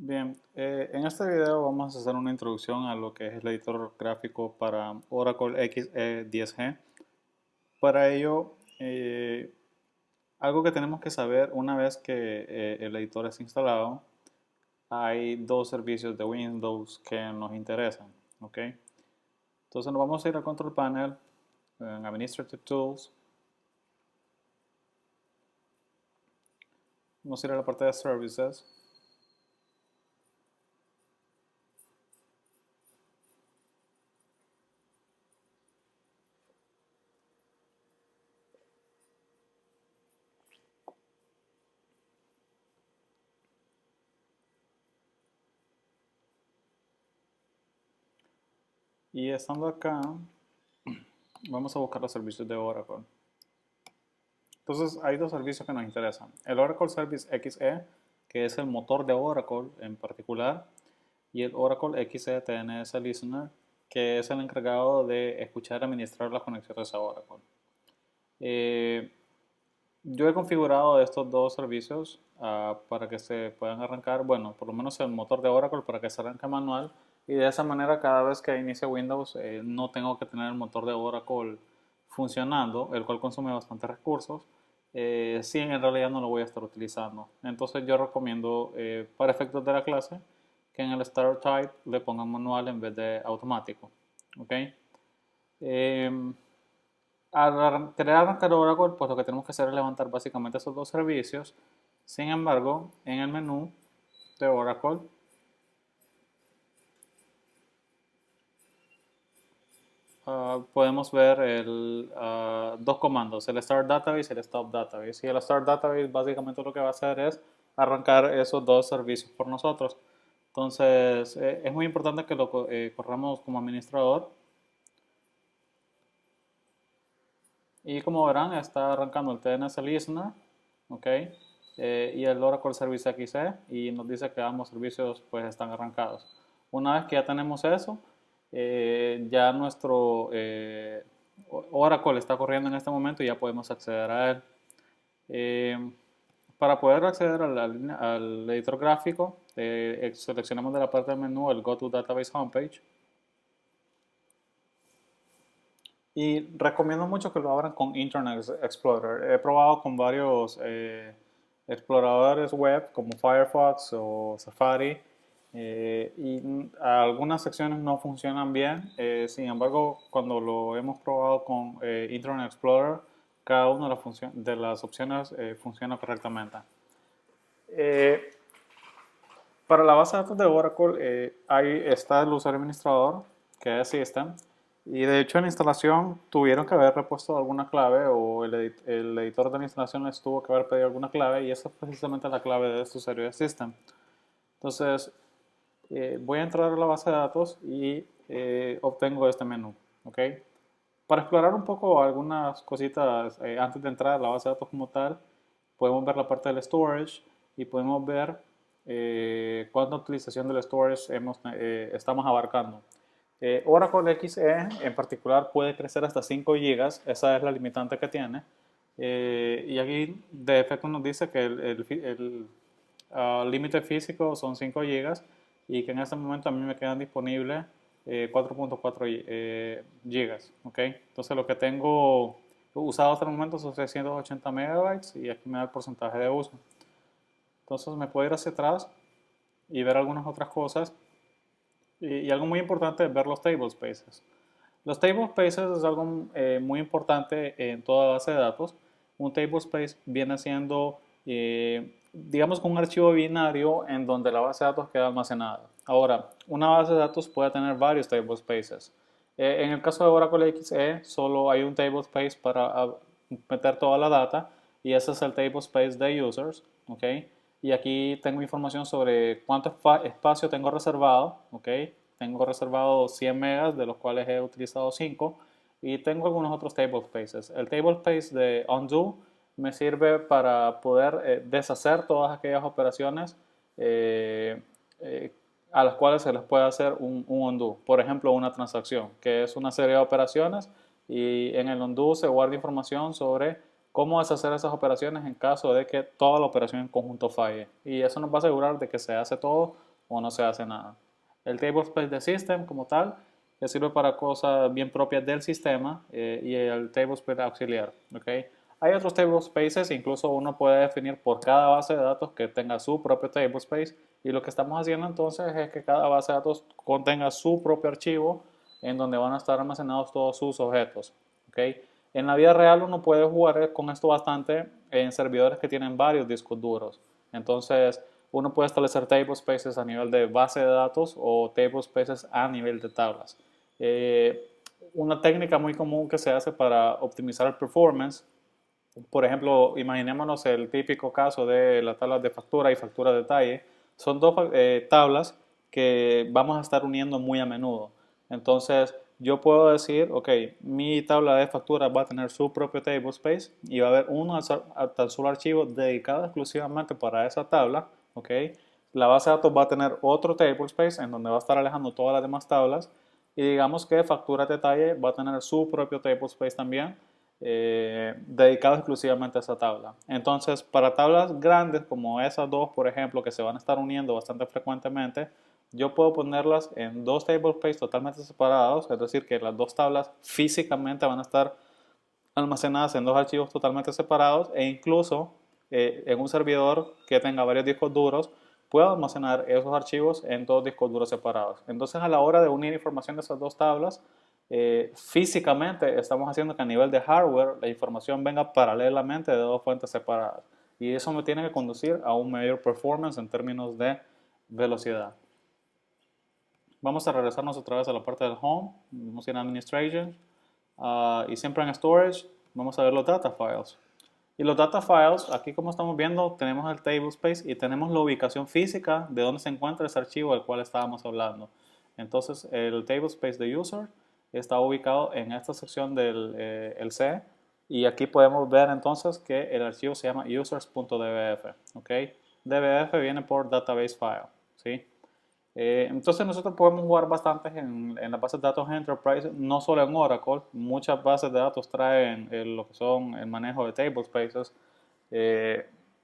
Bien, en este video vamos a hacer una introducción a lo que es el editor gráfico para Oracle XE10G. Para ello, algo que tenemos que saber una vez que el editor es instalado, hay dos servicios de Windows que nos interesan, ¿ok? Entonces nos vamos a ir al Control Panel, en Administrative Tools, vamos a ir a la parte de Services. Y estando acá, vamos a buscar los servicios de Oracle. Entonces hay dos servicios que nos interesan. El Oracle Service XE, que es el motor de Oracle en particular, y el Oracle XE TNS Listener, que es el encargado de escuchar y administrar las conexiones a Oracle. Eh, yo he configurado estos dos servicios para que se puedan arrancar, bueno, por lo menos el motor de Oracle para que se arranque manual, y de esa manera cada vez que inicie Windows no tengo que tener el motor de Oracle funcionando, el cual consume bastantes recursos, si en realidad no lo voy a estar utilizando. Entonces yo recomiendo para efectos de la clase que en el Start Type le pongan manual en vez de automático. ¿Ok? Al querer arrancar Oracle, pues lo que tenemos que hacer es levantar básicamente esos dos servicios. Sin embargo, en el menú de Oracle podemos ver dos comandos, el Start Database y el Stop Database. Y el Start Database básicamente lo que va a hacer es arrancar esos dos servicios por nosotros. Entonces, es muy importante que lo corramos como administrador. Y como verán, está arrancando el TNS Listener, ¿ok? Y el Oracle Service XE, y nos dice que ambos servicios pues están arrancados. Una vez que ya tenemos eso, ya nuestro Oracle está corriendo en este momento y ya podemos acceder a él. Eh, para poder acceder al editor gráfico, seleccionamos de la parte del menú el Go to Database Homepage. Y recomiendo mucho que lo abran con Internet Explorer. He probado con varios exploradores web como Firefox o Safari y algunas secciones no funcionan bien. Sin embargo, cuando lo hemos probado con Internet Explorer, cada una de las opciones funciona correctamente. Eh, para la base de datos de Oracle, ahí está el usuario administrador, que es System, y de hecho en la instalación tuvieron que haber repuesto alguna clave o el editor de la instalación les tuvo que haber pedido alguna clave y esa es precisamente la clave de este usuario de System. Entonces, voy a entrar a la base de datos y obtengo este menú. ¿Ok? Para explorar un poco algunas cositas antes de entrar a la base de datos como tal, podemos ver la parte del storage y podemos ver cuánta utilización del storage estamos abarcando. Oracle XE en particular puede crecer hasta 5 GB, esa es la limitante que tiene. Y aquí de efecto nos dice que el límite físico son 5 GB y que en este momento a mí me quedan disponibles 4.4 GB. ¿Okay? Entonces lo que tengo usado hasta el momento son 680 megabytes y aquí me da el porcentaje de uso. Entonces me puedo ir hacia atrás y ver algunas otras cosas. Y algo muy importante es ver los table spaces. Los table spaces es algo muy importante en toda base de datos. Un table space viene siendo, digamos, un archivo binario en donde la base de datos queda almacenada. Ahora, una base de datos puede tener varios table spaces. En el caso de Oracle XE, solo hay un table space para meter toda la data y ese es el table space de users. ¿Okay? Y aquí tengo información sobre cuánto espacio tengo reservado. ¿Okay? Tengo reservado 100 megas, de los cuales he utilizado 5. Y tengo algunos otros table spaces. El table space de undo me sirve para poder deshacer todas aquellas operaciones a las cuales se les puede hacer un undo. Por ejemplo, una transacción, que es una serie de operaciones y en el undo se guarda información sobre cómo deshacer esas operaciones en caso de que toda la operación en conjunto falle. Y eso nos va a asegurar de que se hace todo o no se hace nada. El tablespace de system como tal, que sirve para cosas bien propias del sistema, y el tablespace auxiliar. ¿Okay? Hay otros tablespaces, incluso uno puede definir por cada base de datos que tenga su propio tablespace, y lo que estamos haciendo entonces es que cada base de datos contenga su propio archivo en donde van a estar almacenados todos sus objetos. ¿Okay? En la vida real uno puede jugar con esto bastante en servidores que tienen varios discos duros. Entonces uno puede establecer tablespaces a nivel de base de datos o tablespaces a nivel de tablas. Una técnica muy común que se hace para optimizar el performance, por ejemplo, imaginémonos el típico caso de las tablas de factura y factura de detalle. Son dos tablas que vamos a estar uniendo muy a menudo. Entonces, yo puedo decir, ok, mi tabla de factura va a tener su propio tablespace y va a haber un tan solo archivo dedicado exclusivamente para esa tabla, ok. La base de datos va a tener otro tablespace en donde va a estar alejando todas las demás tablas, y digamos que factura de detalle va a tener su propio tablespace también, dedicado exclusivamente a esa tabla. Entonces, para tablas grandes como esas dos, por ejemplo, que se van a estar uniendo bastante frecuentemente, yo puedo ponerlas en dos tablespaces totalmente separados, es decir, que las dos tablas físicamente van a estar almacenadas en dos archivos totalmente separados, e incluso en un servidor que tenga varios discos duros, puedo almacenar esos archivos en dos discos duros separados. Entonces, a la hora de unir información de esas dos tablas, físicamente estamos haciendo que a nivel de hardware la información venga paralelamente de dos fuentes separadas, y eso me tiene que conducir a un mayor performance en términos de velocidad. Vamos a regresarnos otra vez a la parte del home, vamos a ir a administration, y siempre en storage vamos a ver los data files. Y los data files, aquí como estamos viendo, tenemos el tablespace y tenemos la ubicación física de donde se encuentra ese archivo del cual estábamos hablando. Entonces el tablespace de user está ubicado en esta sección del el C, y aquí podemos ver entonces que el archivo se llama users.dbf. ¿Okay? dbf viene por database file, ¿sí? Entonces nosotros podemos jugar bastante en las bases de datos Enterprise, no solo en Oracle. Muchas bases de datos traen lo que son el manejo de tablespaces,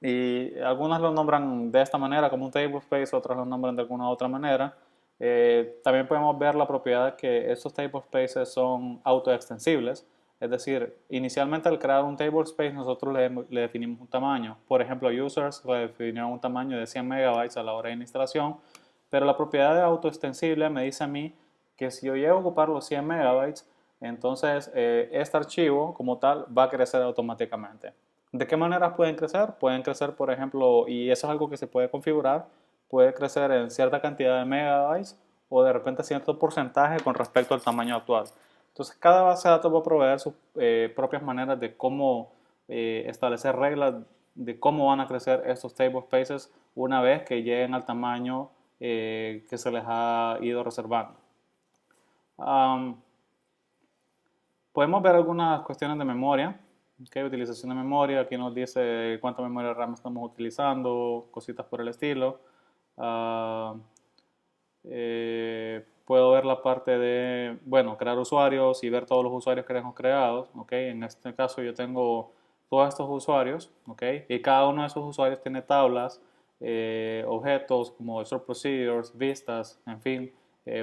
y algunas lo nombran de esta manera como un tablespace, otras lo nombran de alguna otra manera. También podemos ver la propiedad de que estos tablespaces son autoextensibles, es decir, inicialmente al crear un tablespace nosotros le definimos un tamaño. Por ejemplo, users le definieron un tamaño de 100 megabytes a la hora de instalación, pero la propiedad de autoextensible me dice a mí que si yo llego a ocupar los 100 megabytes, entonces este archivo como tal va a crecer automáticamente. ¿De qué maneras pueden crecer? Pueden crecer, por ejemplo, y eso es algo que se puede configurar, puede crecer en cierta cantidad de megabytes o de repente cierto porcentaje con respecto al tamaño actual. Entonces cada base de datos va a proveer sus propias maneras de cómo establecer reglas de cómo van a crecer estos tablespaces una vez que lleguen al tamaño que se les ha ido reservando. Podemos ver algunas cuestiones de memoria, ¿okay? Utilización de memoria, aquí nos dice cuánta memoria RAM estamos utilizando, cositas por el estilo. Puedo ver la parte de, bueno, crear usuarios y ver todos los usuarios que tengo creados, ¿okay? En este caso yo tengo todos estos usuarios, ¿okay? Y cada uno de esos usuarios tiene tablas, objetos como stored procedures, vistas, en fin,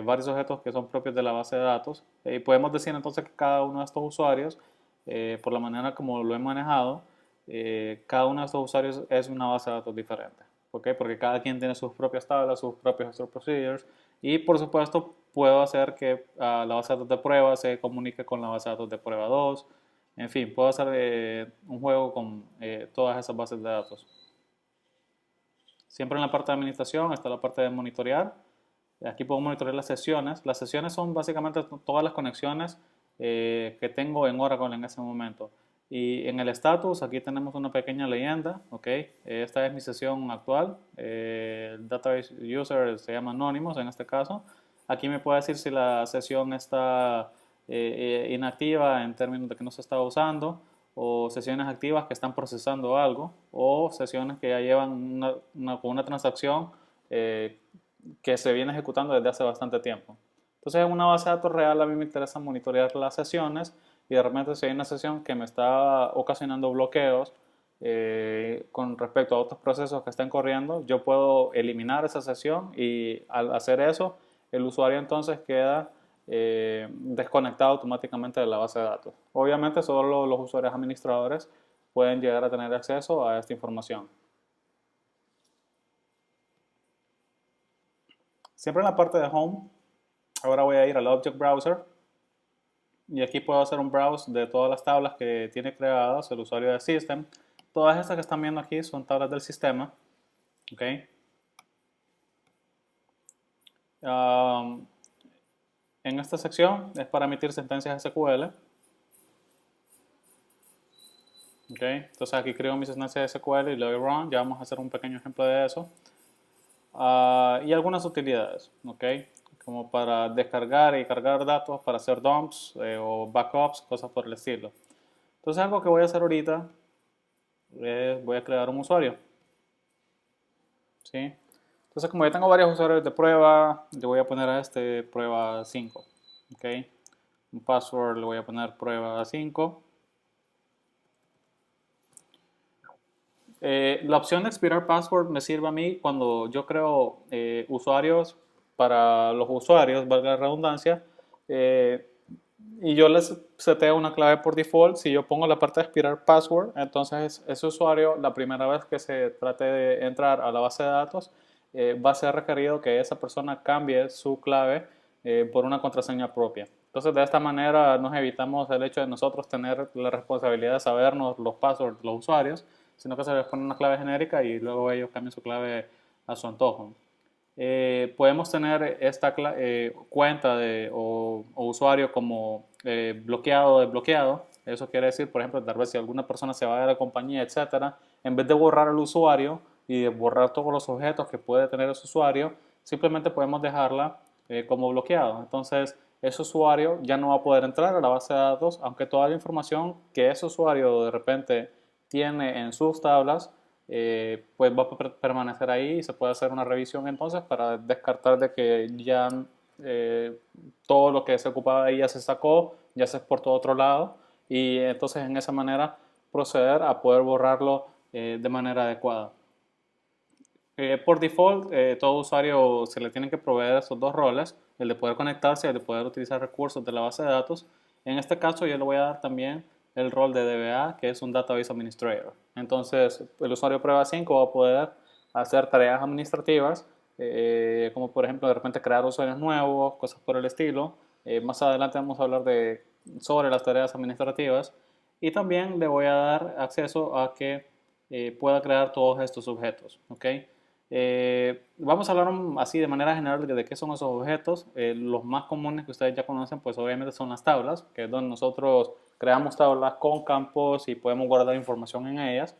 varios objetos que son propios de la base de datos. Y podemos decir entonces que cada uno de estos usuarios, por la manera como lo he manejado, cada uno de estos usuarios es una base de datos diferente. ¿Okay? Porque cada quien tiene sus propias tablas, sus propios stored procedures, y por supuesto puedo hacer que la base de datos de prueba se comunique con la base de datos de prueba 2. En fin, puedo hacer un juego con todas esas bases de datos. Siempre en la parte de administración está la parte de monitorear. Aquí puedo monitorear las sesiones. Las sesiones son básicamente todas las conexiones que tengo en Oracle en ese momento. Y en el status aquí tenemos una pequeña leyenda, ¿ok? Esta es mi sesión actual. El database user se llama Anonymous en este caso. Aquí me puede decir si la sesión está inactiva en términos de que no se está usando, o sesiones activas que están procesando algo, o sesiones que ya llevan una transacción que se viene ejecutando desde hace bastante tiempo. Entonces en una base de datos real a mí me interesa monitorear las sesiones, y de repente si hay una sesión que me está ocasionando bloqueos, con respecto a otros procesos que estén corriendo, yo puedo eliminar esa sesión y al hacer eso, el usuario entonces queda desconectado automáticamente de la base de datos. Obviamente solo los usuarios administradores pueden llegar a tener acceso a esta información. Siempre en la parte de Home, ahora voy a ir al Object Browser y aquí puedo hacer un browse de todas las tablas que tiene creadas el usuario de System. Todas estas que están viendo aquí son tablas del sistema. ¿Okay? En esta sección es para emitir sentencias SQL. ¿Okay? Entonces aquí creo mis sentencias SQL y le doy Run. Ya vamos a hacer un pequeño ejemplo de eso. Y algunas utilidades, ¿okay? Como para descargar y cargar datos, para hacer dumps o backups, cosas por el estilo. Entonces algo que voy a hacer ahorita es voy a crear un usuario. ¿Sí? Entonces como ya tengo varios usuarios de prueba, le voy a poner a este prueba 5. ¿Okay? Un password le voy a poner prueba 5. La opción de expirar password me sirve a mí cuando yo creo usuarios para los usuarios, valga la redundancia, y yo les seteo una clave por default. Si yo pongo la parte de expirar password, entonces ese usuario, la primera vez que se trate de entrar a la base de datos, va a ser requerido que esa persona cambie su clave por una contraseña propia. Entonces, de esta manera nos evitamos el hecho de nosotros tener la responsabilidad de sabernos los passwords de los usuarios, sino que se les pone una clave genérica y luego ellos cambian su clave a su antojo. Podemos tener esta cuenta o usuario como bloqueado o desbloqueado. Eso quiere decir, por ejemplo, tal vez si alguna persona se va de la compañía, etcétera, en vez de borrar al usuario y de borrar todos los objetos que puede tener ese usuario, simplemente podemos dejarla como bloqueado. Entonces, ese usuario ya no va a poder entrar a la base de datos, aunque toda la información que ese usuario de repente tiene en sus tablas, pues va a permanecer ahí y se puede hacer una revisión entonces para descartar de que ya todo lo que se ocupaba de ahí ya se sacó, ya se exportó a otro lado y entonces en esa manera proceder a poder borrarlo de manera adecuada. Por default, todo usuario se le tienen que proveer esos dos roles, el de poder conectarse y el de poder utilizar recursos de la base de datos. En este caso yo le voy a dar también el rol de DBA, que es un Database Administrator. Entonces, el usuario prueba 5 va a poder hacer tareas administrativas, como por ejemplo de repente crear usuarios nuevos, cosas por el estilo. Más adelante vamos a hablar sobre las tareas administrativas. Y también le voy a dar acceso a que pueda crear todos estos objetos. ¿Okay? Vamos a hablar así de manera general de qué son esos objetos. Los más comunes que ustedes ya conocen, pues obviamente son las tablas, que es donde nosotros creamos tablas con campos y podemos guardar información en ellas.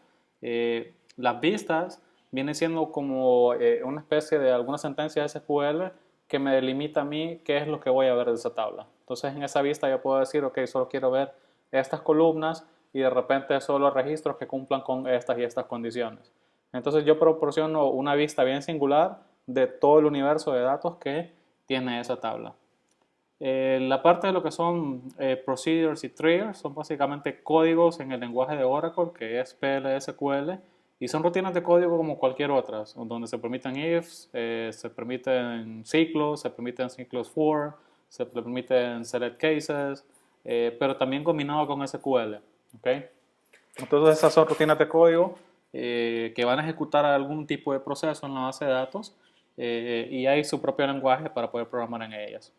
Las vistas viene siendo como una especie de alguna sentencia SQL que me delimita a mí qué es lo que voy a ver de esa tabla. Entonces en esa vista yo puedo decir, ok, solo quiero ver estas columnas y de repente solo registros que cumplan con estas y estas condiciones. Entonces yo proporciono una vista bien singular de todo el universo de datos que tiene esa tabla. La parte de lo que son procedures y triggers son básicamente códigos en el lenguaje de Oracle, que es PLSQL, y son rutinas de código como cualquier otra, donde se permiten ifs, se permiten ciclos for, se permiten select cases, pero también combinado con SQL. ¿Okay? Entonces esas son rutinas de código que van a ejecutar algún tipo de proceso en la base de datos y hay su propio lenguaje para poder programar en ellas.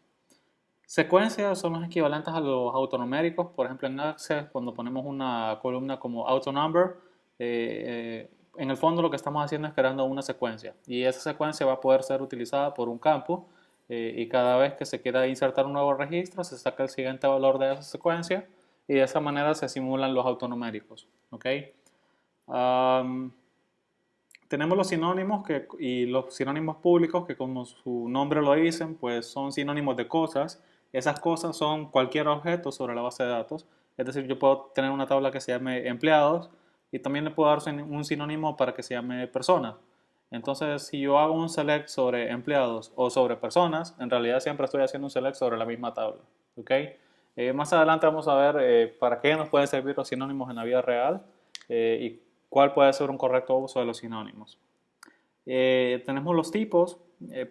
Secuencias son los equivalentes a los autonuméricos. Por ejemplo, en Access, cuando ponemos una columna como autonumber, en el fondo lo que estamos haciendo es creando una secuencia y esa secuencia va a poder ser utilizada por un campo y cada vez que se quiera insertar un nuevo registro se saca el siguiente valor de esa secuencia y de esa manera se simulan los autonuméricos. ¿Okay? Tenemos los sinónimos y los sinónimos públicos que como su nombre lo dicen, pues son sinónimos de cosas. Esas cosas son cualquier objeto sobre la base de datos. Es decir, yo puedo tener una tabla que se llame empleados y también le puedo dar un sinónimo para que se llame personas. Entonces, si yo hago un select sobre empleados o sobre personas, en realidad siempre estoy haciendo un select sobre la misma tabla. ¿Okay? Más adelante vamos a ver para qué nos pueden servir los sinónimos en la vida real y cuál puede ser un correcto uso de los sinónimos. Tenemos los tipos.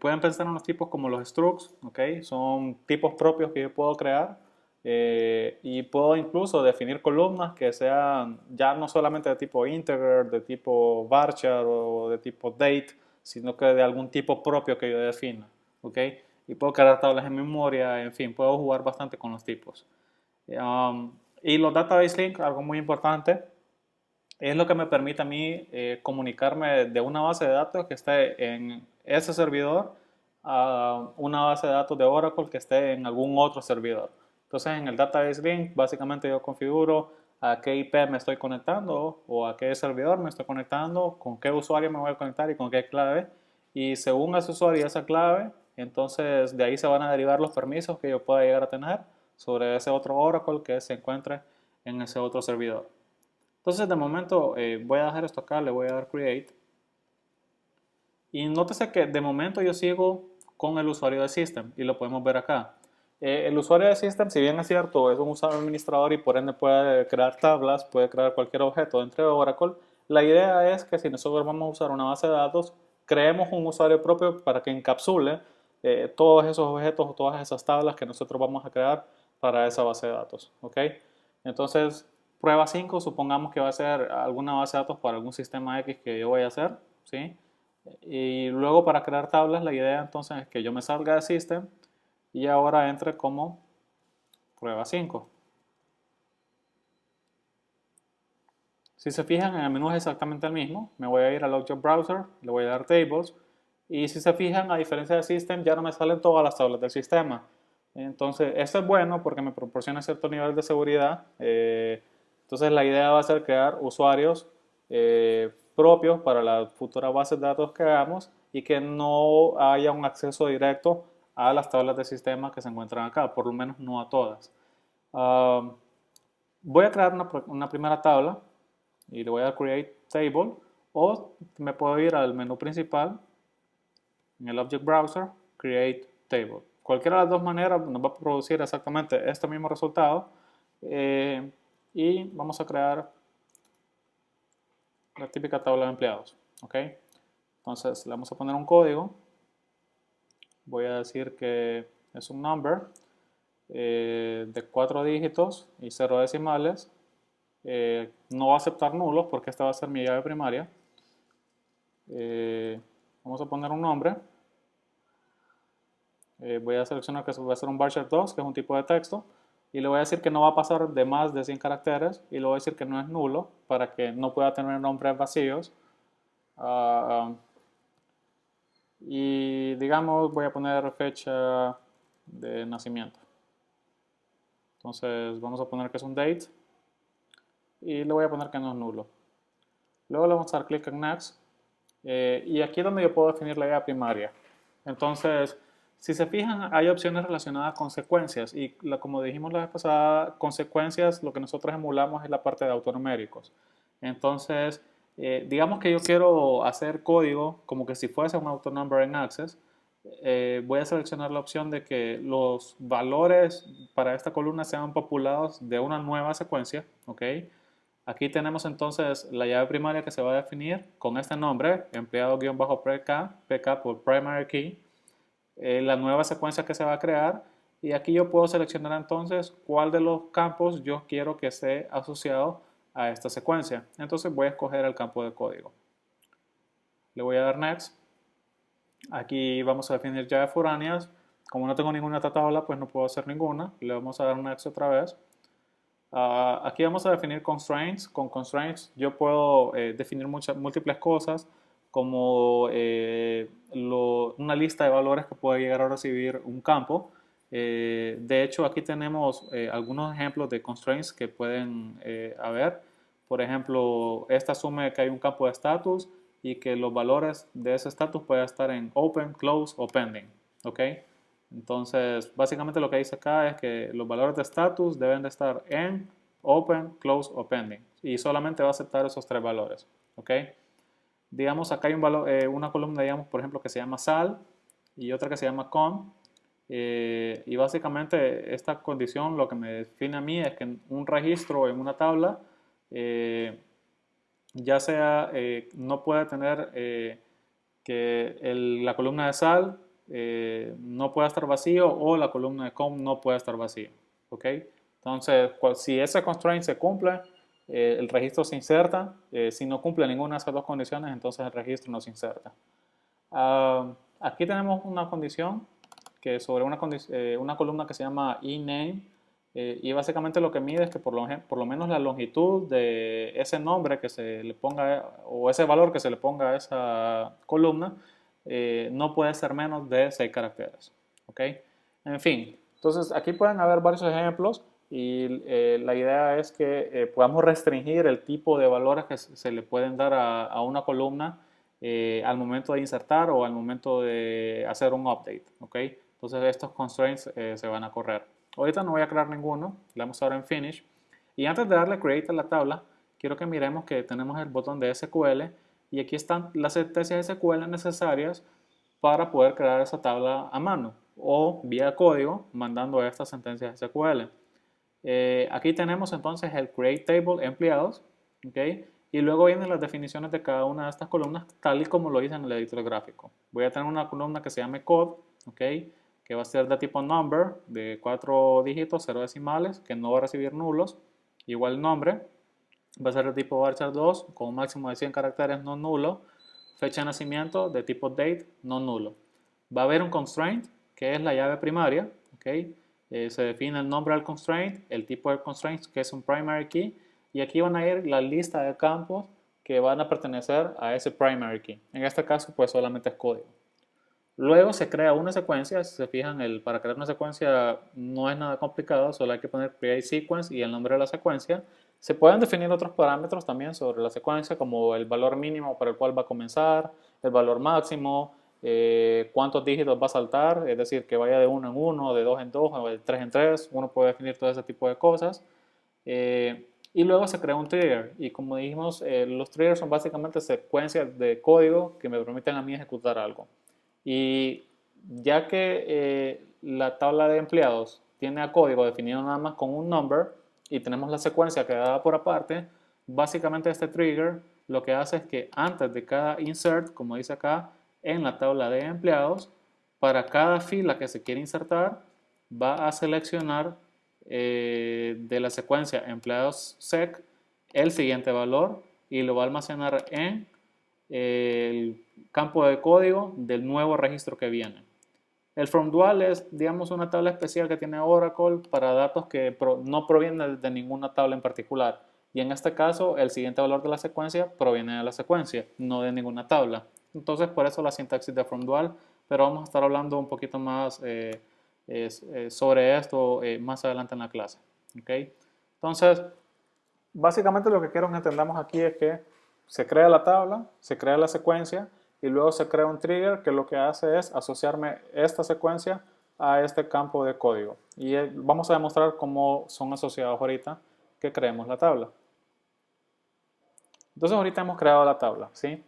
Pueden pensar en los tipos como los structs, ¿okay? Son tipos propios que yo puedo crear, y puedo incluso definir columnas que sean ya no solamente de tipo integer, de tipo varchar o de tipo date, sino que de algún tipo propio que yo defina, ¿okay? Y puedo crear tablas en memoria, en fin, puedo jugar bastante con los tipos. Y los database links, algo muy importante, es lo que me permite a mí comunicarme de una base de datos que esté en ese servidor a una base de datos de Oracle que esté en algún otro servidor. Entonces en el database link básicamente yo configuro a qué IP me estoy conectando o a qué servidor me estoy conectando, con qué usuario me voy a conectar y con qué clave. Y según ese usuario y esa clave, entonces de ahí se van a derivar los permisos que yo pueda llegar a tener sobre ese otro Oracle que se encuentre en ese otro servidor. Entonces de momento voy a dejar esto acá, le voy a dar create. Y nótese que de momento yo sigo con el usuario de system y lo podemos ver acá. El usuario de system, si bien es cierto, es un usuario administrador y por ende puede crear tablas, puede crear cualquier objeto dentro de Oracle. La idea es que si nosotros vamos a usar una base de datos, creemos un usuario propio para que encapsule todos esos objetos o todas esas tablas que nosotros vamos a crear para esa base de datos. ¿Ok? Entonces, prueba 5, supongamos que va a ser alguna base de datos para algún sistema X que yo voy a hacer, ¿sí? Y luego para crear tablas, la idea entonces es que yo me salga de System y ahora entre como prueba 5. Si se fijan, en el menú es exactamente el mismo. Me voy a ir al Object Browser, le voy a dar Tables. Y si se fijan, a diferencia de System, ya no me salen todas las tablas del sistema. Entonces, esto es bueno porque me proporciona cierto nivel de seguridad. Entonces, la idea va a ser crear usuarios propios para las futuras bases de datos que hagamos y que no haya un acceso directo a las tablas de sistema que se encuentran acá, por lo menos no a todas. Voy a crear una primera tabla y le voy a dar Create Table, o me puedo ir al menú principal en el Object Browser, Create Table. Cualquiera de las dos maneras nos va a producir exactamente este mismo resultado, y vamos a crear la típica tabla de empleados. ¿Ok? Entonces le vamos a poner un código. Voy a decir que es un number de 4 dígitos y 0 decimales. No va a aceptar nulos porque esta va a ser mi llave primaria. Vamos a poner un nombre. Voy a seleccionar que va a ser un varchar 2, que es un tipo de texto. Y le voy a decir que no va a pasar de más de 100 caracteres. Y le voy a decir que no es nulo para que no pueda tener nombres vacíos. Y digamos, voy a poner fecha de nacimiento. Entonces vamos a poner que es un date. Y le voy a poner que no es nulo. Luego le vamos a dar clic en Next. Y aquí es donde yo puedo definir la llave primaria. Entonces, si se fijan, hay opciones relacionadas con secuencias. Y como dijimos la vez pasada, con secuencias lo que nosotros emulamos es la parte de autonuméricos. Entonces, digamos que yo quiero hacer código como que si fuese un autonumber en Access. Voy a seleccionar la opción de que los valores para esta columna sean populados de una nueva secuencia. ¿Ok? Aquí tenemos entonces la llave primaria que se va a definir con este nombre, empleado-pk, pk por primary key, la nueva secuencia que se va a crear, y aquí yo puedo seleccionar entonces cuál de los campos yo quiero que esté asociado a esta secuencia. Entonces voy a escoger el campo de código. Le voy a dar Next. Aquí vamos a definir llaves foráneas. Como no tengo ninguna tabla, pues no puedo hacer ninguna. Le vamos a dar Next otra vez. Aquí vamos a definir constraints. Con constraints yo puedo definir múltiples cosas, como una lista de valores que puede llegar a recibir un campo. De hecho, aquí tenemos algunos ejemplos de constraints que pueden haber. Por ejemplo, esta asume que hay un campo de status y que los valores de ese status pueden estar en open, close o pending. ¿Ok? Entonces, básicamente lo que dice acá es que los valores de status deben de estar en open, close o pending. Y solamente va a aceptar esos tres valores. ¿Ok? Digamos, acá hay una columna, digamos, por ejemplo, que se llama sal y otra que se llama con. Y básicamente esta condición lo que me define a mí es que un registro en una tabla ya sea no puede tener que la columna de sal no pueda estar vacío o la columna de com no puede estar vacío. ¿Ok? Entonces, si ese constraint se cumple, el registro se inserta. Si no cumple ninguna de esas dos condiciones, entonces el registro no se inserta. Aquí tenemos una condición que es sobre una columna que se llama ename y básicamente lo que mide es que por lo menos la longitud de ese nombre que se le ponga o ese valor que se le ponga a esa columna no puede ser menos de 6 caracteres. ¿Ok? En fin, entonces aquí pueden haber varios ejemplos y la idea es que podamos restringir el tipo de valores que se le pueden dar a una columna al momento de insertar o al momento de hacer un update. ¿Ok? Entonces estos constraints se van a correr. Ahorita no voy a crear ninguno, le vamos a dar en Finish. Y antes de darle Create a la tabla, quiero que miremos que tenemos el botón de SQL y aquí están las sentencias SQL necesarias para poder crear esa tabla a mano o vía código mandando estas sentencias SQL. Aquí tenemos entonces el Create Table empleados, ¿okay? Y luego vienen las definiciones de cada una de estas columnas tal y como lo hice en el editor gráfico. Voy a tener una columna que se llame code, ¿okay? Que va a ser de tipo number, de 4 dígitos, 0 decimales, que no va a recibir nulos. Igual nombre, va a ser de tipo varchar2 con un máximo de 100 caracteres no nulo. Fecha de nacimiento de tipo date no nulo. Va a haber un constraint, que es la llave primaria, ¿okay? Se define el nombre del constraint, el tipo de constraint, que es un primary key, y aquí van a ir la lista de campos que van a pertenecer a ese primary key. En este caso, pues solamente es código. Luego se crea una secuencia, si se fijan, para crear una secuencia no es nada complicado, solo hay que poner create sequence y el nombre de la secuencia. Se pueden definir otros parámetros también sobre la secuencia, como el valor mínimo para el cual va a comenzar, el valor máximo, cuántos dígitos va a saltar, es decir, que vaya de 1 en 1, de 2 en 2 o de 3 en 3, uno puede definir todo ese tipo de cosas. Y luego se crea un trigger, y como dijimos, los triggers son básicamente secuencias de código que me permiten a mí ejecutar algo. Y ya que la tabla de empleados tiene a código definido nada más con un number y tenemos la secuencia quedada por aparte, básicamente este trigger lo que hace es que antes de cada insert, como dice acá, en la tabla de empleados, para cada fila que se quiere insertar, va a seleccionar de la secuencia empleados sec el siguiente valor y lo va a almacenar en el campo de código del nuevo registro que viene. El from dual es, digamos, una tabla especial que tiene Oracle para datos que no provienen de ninguna tabla en particular. Y en este caso, el siguiente valor de la secuencia proviene de la secuencia, no de ninguna tabla. Entonces, por eso la sintaxis de from dual, pero vamos a estar hablando un poquito más sobre esto más adelante en la clase. ¿Okay? Entonces, básicamente lo que quiero que entendamos aquí es que se crea la tabla, se crea la secuencia y luego se crea un trigger que lo que hace es asociarme esta secuencia a este campo de código. Y vamos a demostrar cómo son asociados ahorita que creemos la tabla. Entonces ahorita hemos creado la tabla, ¿sí?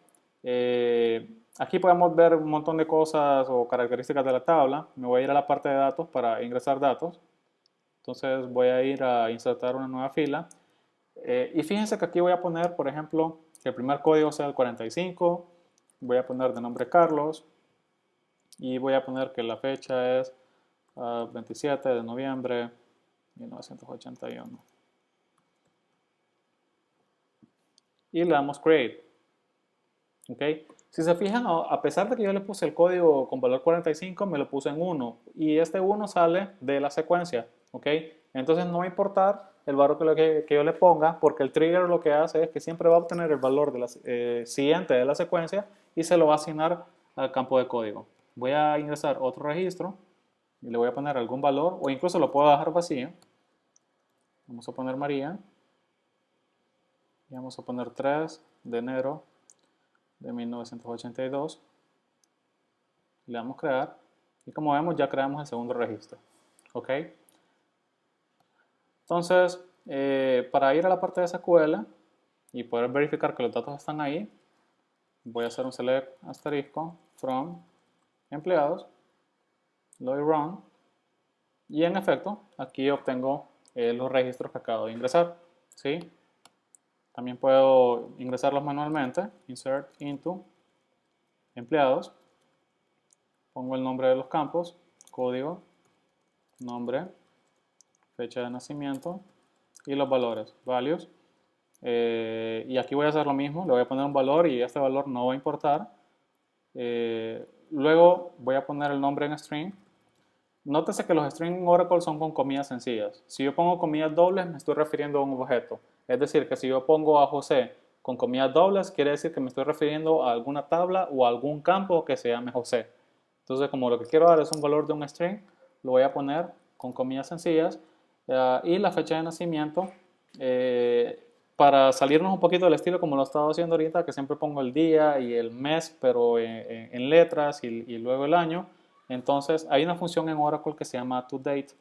Aquí podemos ver un montón de cosas o características de la tabla. Me voy a ir a la parte de datos para ingresar datos. Entonces voy a ir a insertar una nueva fila. Y fíjense que aquí voy a poner, por ejemplo, que el primer código sea el 45, voy a poner de nombre Carlos y voy a poner que la fecha es 27 de noviembre 1981. Y le damos Create. ¿Okay? Si se fijan, a pesar de que yo le puse el código con valor 45, me lo puse en 1 y este 1 sale de la secuencia. ¿Okay? Entonces no va a importar el valor que yo le ponga porque el trigger lo que hace es que siempre va a obtener el valor de la siguiente de la secuencia y se lo va a asignar al campo de código. Voy a ingresar otro registro y le voy a poner algún valor o incluso lo puedo dejar vacío. Vamos a poner María y vamos a poner 3 de enero de 1982. Le damos crear y como vemos ya creamos el segundo registro. ¿Ok? Entonces, para ir a la parte de SQL y poder verificar que los datos están ahí, voy a hacer un select asterisco from empleados, le doy run y en efecto aquí obtengo los registros que acabo de ingresar. ¿Sí? También puedo ingresarlos manualmente. Insert into empleados. Pongo el nombre de los campos, código, nombre, fecha de nacimiento y los valores, values. Y aquí voy a hacer lo mismo, le voy a poner un valor y este valor no va a importar. Luego voy a poner el nombre en string. Nótese que los strings en Oracle son con comillas sencillas. Si yo pongo comillas dobles, me estoy refiriendo a un objeto. Es decir, que si yo pongo a José con comillas dobles, quiere decir que me estoy refiriendo a alguna tabla o a algún campo que se llame José. Entonces, como lo que quiero dar es un valor de un string, lo voy a poner con comillas sencillas. Y la fecha de nacimiento, para salirnos un poquito del estilo como lo estaba haciendo ahorita, que siempre pongo el día y el mes, pero en letras y luego el año. Entonces, hay una función en Oracle que se llama toDate.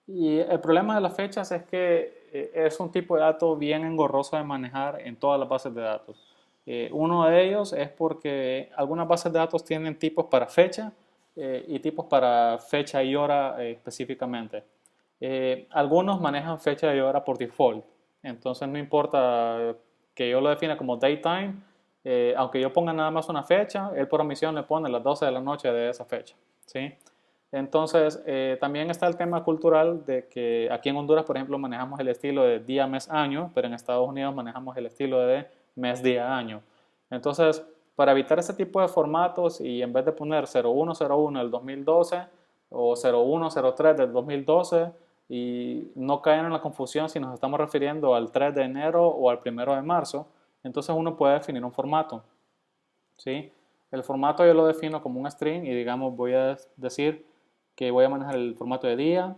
Y el problema de las fechas es que es un tipo de dato bien engorroso de manejar en todas las bases de datos. Uno de ellos es porque algunas bases de datos tienen tipos para fecha y tipos para fecha y hora específicamente. Algunos manejan fecha y hora por default, entonces no importa que yo lo defina como datetime, aunque yo ponga nada más una fecha, él por omisión le pone las 12 de la noche de esa fecha, ¿sí? Entonces, también está el tema cultural de que aquí en Honduras, por ejemplo, manejamos el estilo de día, mes, año, pero en Estados Unidos manejamos el estilo de mes, día, año. Entonces, para evitar ese tipo de formatos y en vez de poner 0101 del 2012 o 0103 del 2012 y no caer en la confusión si nos estamos refiriendo al 3 de enero o al 1 de marzo, entonces uno puede definir un formato, ¿sí? El formato yo lo defino como un string y digamos voy a decir que voy a manejar el formato de día,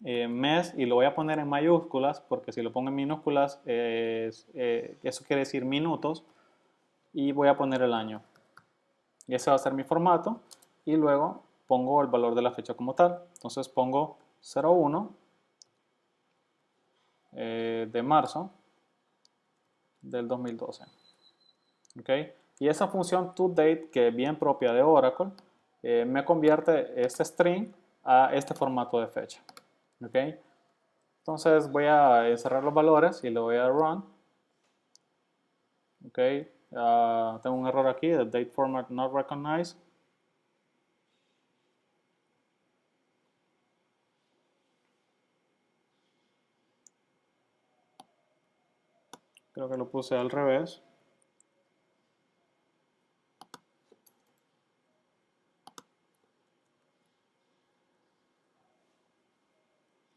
mes y lo voy a poner en mayúsculas porque si lo pongo en minúsculas eso quiere decir minutos y voy a poner el año. Y ese va a ser mi formato y luego pongo el valor de la fecha como tal. Entonces pongo 01 de marzo del 2012. ¿Okay? Y esa función toDate, que es bien propia de Oracle, me convierte este string a este formato de fecha. ¿Okay? Entonces voy a encerrar los valores y le voy a run. ¿Okay? Tengo un error aquí, the date format not recognized. Creo que lo puse al revés.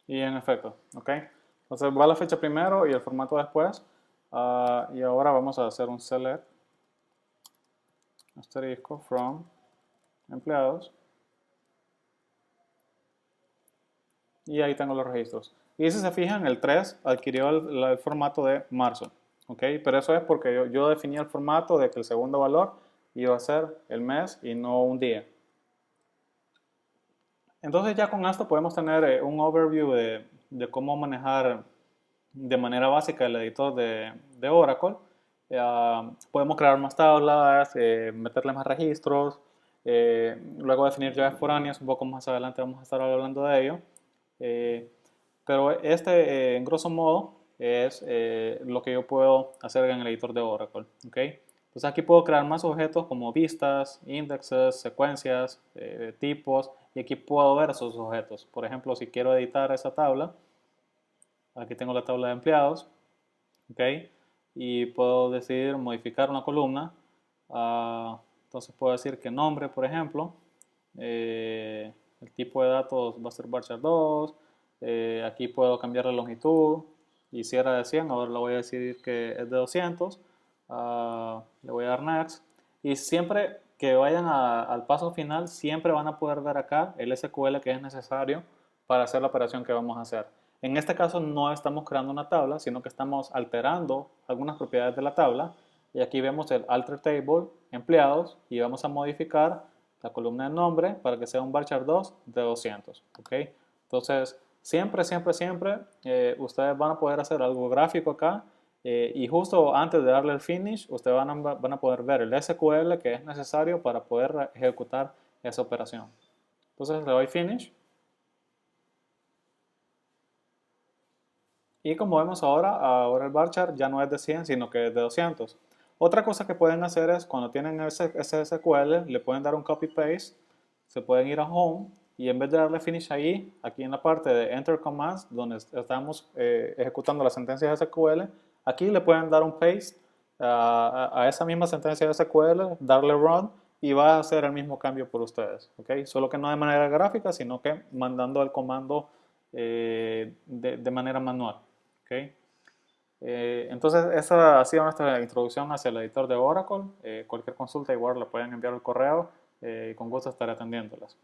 Y en efecto, ¿ok? Entonces va la fecha primero y el formato después. Y ahora vamos a hacer un select asterisco from empleados. Y ahí tengo los registros. Y si se fijan, el 3 adquirió el formato de marzo. ¿Ok? Pero eso es porque yo definí el formato de que el segundo valor iba a ser el mes y no un día. Entonces ya con esto podemos tener un overview de cómo manejar de manera básica el editor de Oracle. Podemos crear más tablas, meterle más registros, luego definir llaves foráneas, un poco más adelante vamos a estar hablando de ello. Pero este, en grosso modo, es lo que yo puedo hacer en el editor de Oracle. ¿Okay? Entonces aquí puedo crear más objetos como vistas, indexes, secuencias, tipos, y aquí puedo ver esos objetos. Por ejemplo, si quiero editar esa tabla, aquí tengo la tabla de empleados, ¿okay? Y puedo decidir modificar una columna. Entonces puedo decir que nombre, por ejemplo, el tipo de datos va a ser varchar 2. Aquí puedo cambiar la longitud y si era de 100, ahora le voy a decir que es de 200. Le voy a dar next y siempre que vayan al paso final siempre van a poder ver acá el SQL que es necesario para hacer la operación que vamos a hacer. En este caso no estamos creando una tabla, sino que estamos alterando algunas propiedades de la tabla y aquí vemos el alter table empleados y vamos a modificar la columna de nombre para que sea un varchar 2 de 200. ¿Okay? Entonces siempre, siempre, siempre ustedes van a poder hacer algo gráfico acá y justo antes de darle el finish, ustedes van a poder ver el SQL que es necesario para poder ejecutar esa operación. Entonces le doy finish. Y como vemos ahora el varchar ya no es de 100, sino que es de 200. Otra cosa que pueden hacer es, cuando tienen ese SQL, le pueden dar un copy-paste, se pueden ir a Home, y en vez de darle Finish ahí, aquí en la parte de Enter Commands, donde estamos ejecutando las sentencias de SQL, aquí le pueden dar un paste a esa misma sentencia de SQL, darle Run, y va a hacer el mismo cambio por ustedes. ¿Okay? Solo que no de manera gráfica, sino que mandando el comando de manera manual. ¿Okay? Entonces, esa ha sido nuestra introducción hacia el editor de Oracle. Cualquier consulta igual la pueden enviar al correo y con gusto estaré atendiéndolas.